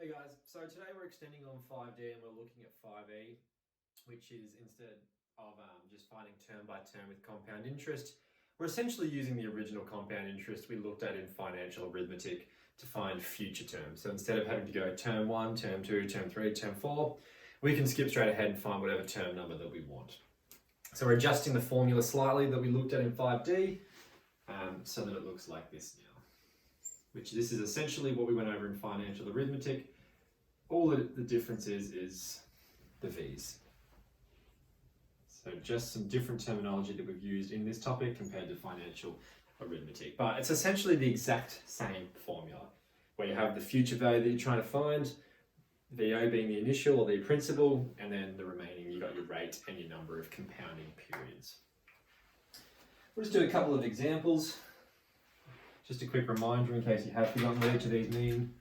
Hey guys, so today we're extending on 5D and we're looking at 5E, which is instead of just finding term by term with compound interest, we're essentially using the original compound interest we looked at in financial arithmetic to find future terms. So instead of having to go term 1, term 2, term 3, term 4, we can skip straight ahead and find whatever term number that we want. So we're adjusting the formula slightly that we looked at in 5D so that it looks like this now. Which this is essentially what we went over in financial arithmetic. All the difference is the V's. So just some different terminology that we've used in this topic compared to financial arithmetic. But it's essentially the exact same formula, where you have the future value that you're trying to find, VO being the initial or the principal, and then the remaining, you got your rate and your number of compounding periods. We'll just do a couple of examples. Just a quick reminder in case you have forgotten what each of these mean.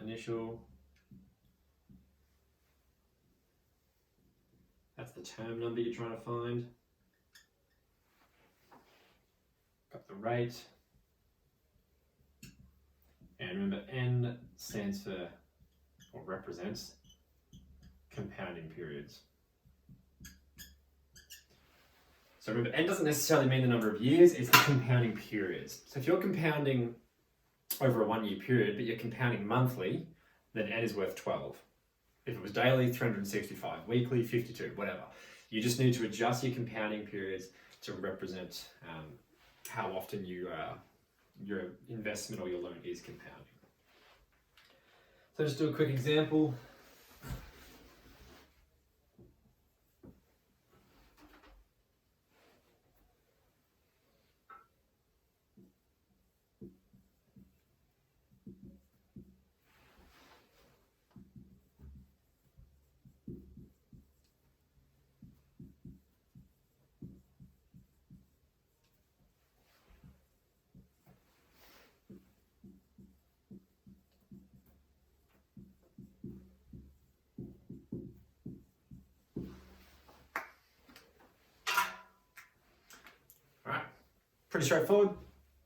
Initial, that's the term number you're trying to find. Got the rate. And remember, N stands for, or represents, compounding periods. So remember, N doesn't necessarily mean the number of years, it's the compounding periods. So if you're compounding over a 1 year period, but you're compounding monthly, then N is worth 12. If it was daily, 365, weekly, 52, whatever. You just need to adjust your compounding periods to represent how often your investment or your loan is compounding. So just do a quick example. Pretty straightforward.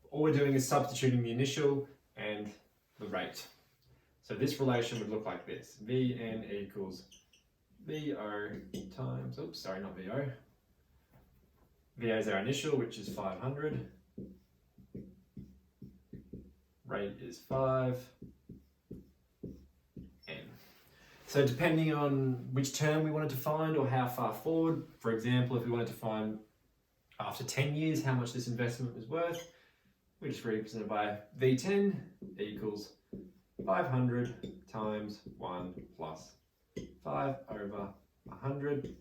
All we're doing is substituting the initial and the rate. So this relation would look like this. Vn equals VO times, oops, sorry, not VO. VO is our initial, which is 500. Rate is 5. N. So depending on which term we wanted to find or how far forward, for example, if we wanted to find after 10 years how much this investment was worth, we just represent it by V10 equals 500 times 1 plus 5 over 100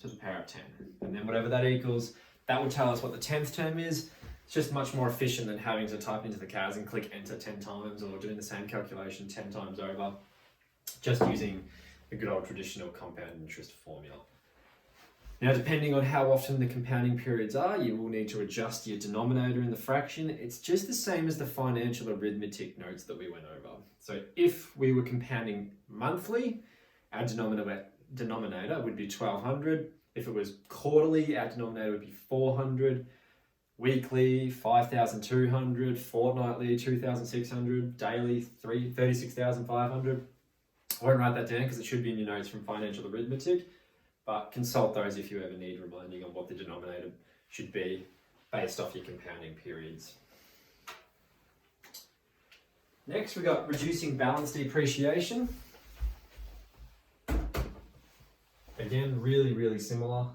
to the power of 10. And then whatever that equals, that will tell us what the 10th term is. It's just much more efficient than having to type into the CAS and click enter 10 times or doing the same calculation 10 times over, just using the good old traditional compound interest formula. Now, depending on how often the compounding periods are, you will need to adjust your denominator in the fraction. It's just the same as the financial arithmetic notes that we went over. So if we were compounding monthly, our denominator would be 1200. If it was quarterly, our denominator would be 400. Weekly, 5,200. Fortnightly, 2,600. Daily, 36,500. I won't write that down because it should be in your notes from financial arithmetic. But consult those if you ever need reminding on what the denominator should be based off your compounding periods. Next, we've got reducing balance depreciation. Again, really, really similar.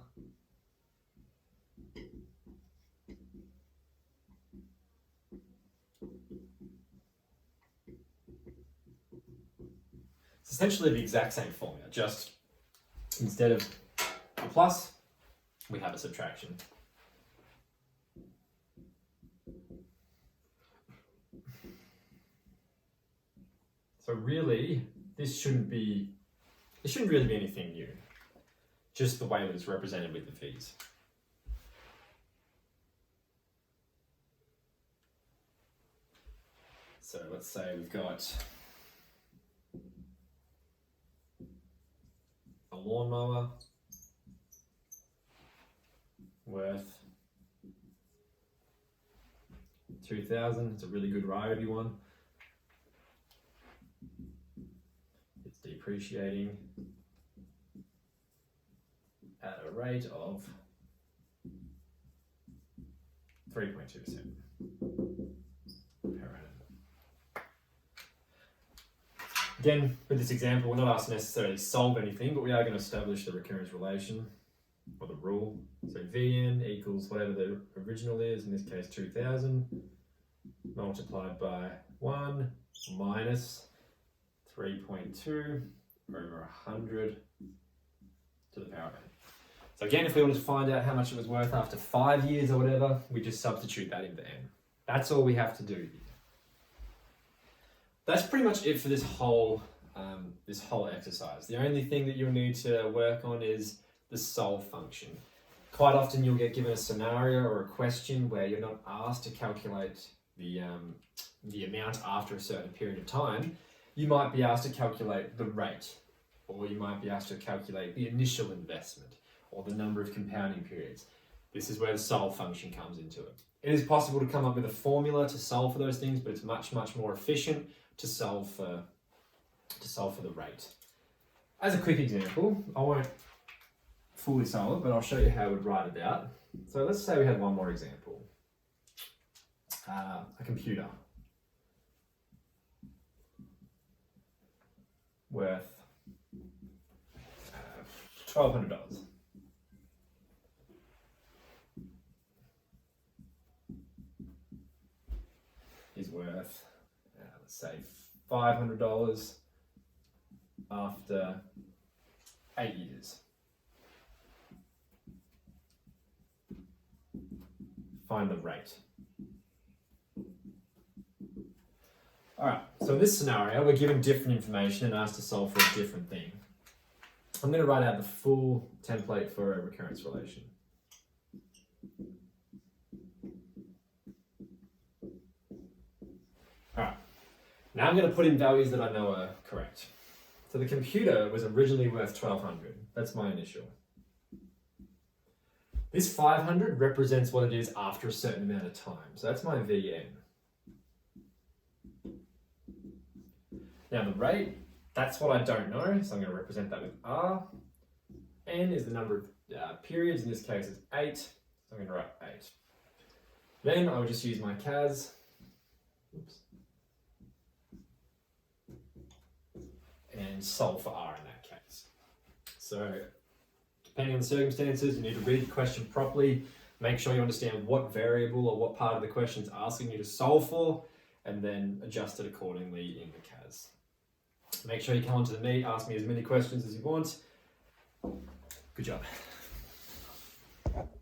It's essentially the exact same formula, just instead of a plus, we have a subtraction. So really, this shouldn't really be anything new. Just the way that it's represented with the fees. So let's say we've got a lawnmower worth 2,000. It's a really good ride one. depreciating at a rate of 3.2% per annum. Again, with this example, we're not asked to necessarily solve anything, but we are going to establish the recurrence relation or the rule. So Vn equals whatever the original is, in this case 2000, multiplied by 1 minus 3.2 over 100 to the power of n. So again, if we wanted to find out how much it was worth after 5 years or whatever, we just substitute that into n. That's all we have to do here. That's pretty much it for this whole exercise. The only thing that you'll need to work on is the solve function. Quite often you'll get given a scenario or a question where you're not asked to calculate the amount after a certain period of time. You might be asked to calculate the rate, or you might be asked to calculate the initial investment, or the number of compounding periods. This is where the solve function comes into it. It is possible to come up with a formula to solve for those things, but it's much, much more efficient to solve for the rate. As a quick example, I won't fully solve it, but I'll show you how we'd write it out. So let's say we had one more example. A computer worth $1,200. Is worth, let's say, $500 after 8 years. Find the rate. All right, so in this scenario, we're given different information and asked to solve for a different thing. I'm going to write out the full template for a recurrence relation. All right, now I'm going to put in values that I know are correct. So the computer was originally worth $1,200. That's my initial. This 500 represents what it is after a certain amount of time. So that's my Vn. Now the rate, that's what I don't know, so I'm going to represent that with R. N is the number of periods, in this case it's 8, so I'm going to write 8. Then I would just use my CAS. Oops. And solve for R in that case. So depending on the circumstances, you need to read the question properly, make sure you understand what variable or what part of the question is asking you to solve for, and then adjust it accordingly in the CAS. Make sure you come onto the meet, ask me as many questions as you want. Good job.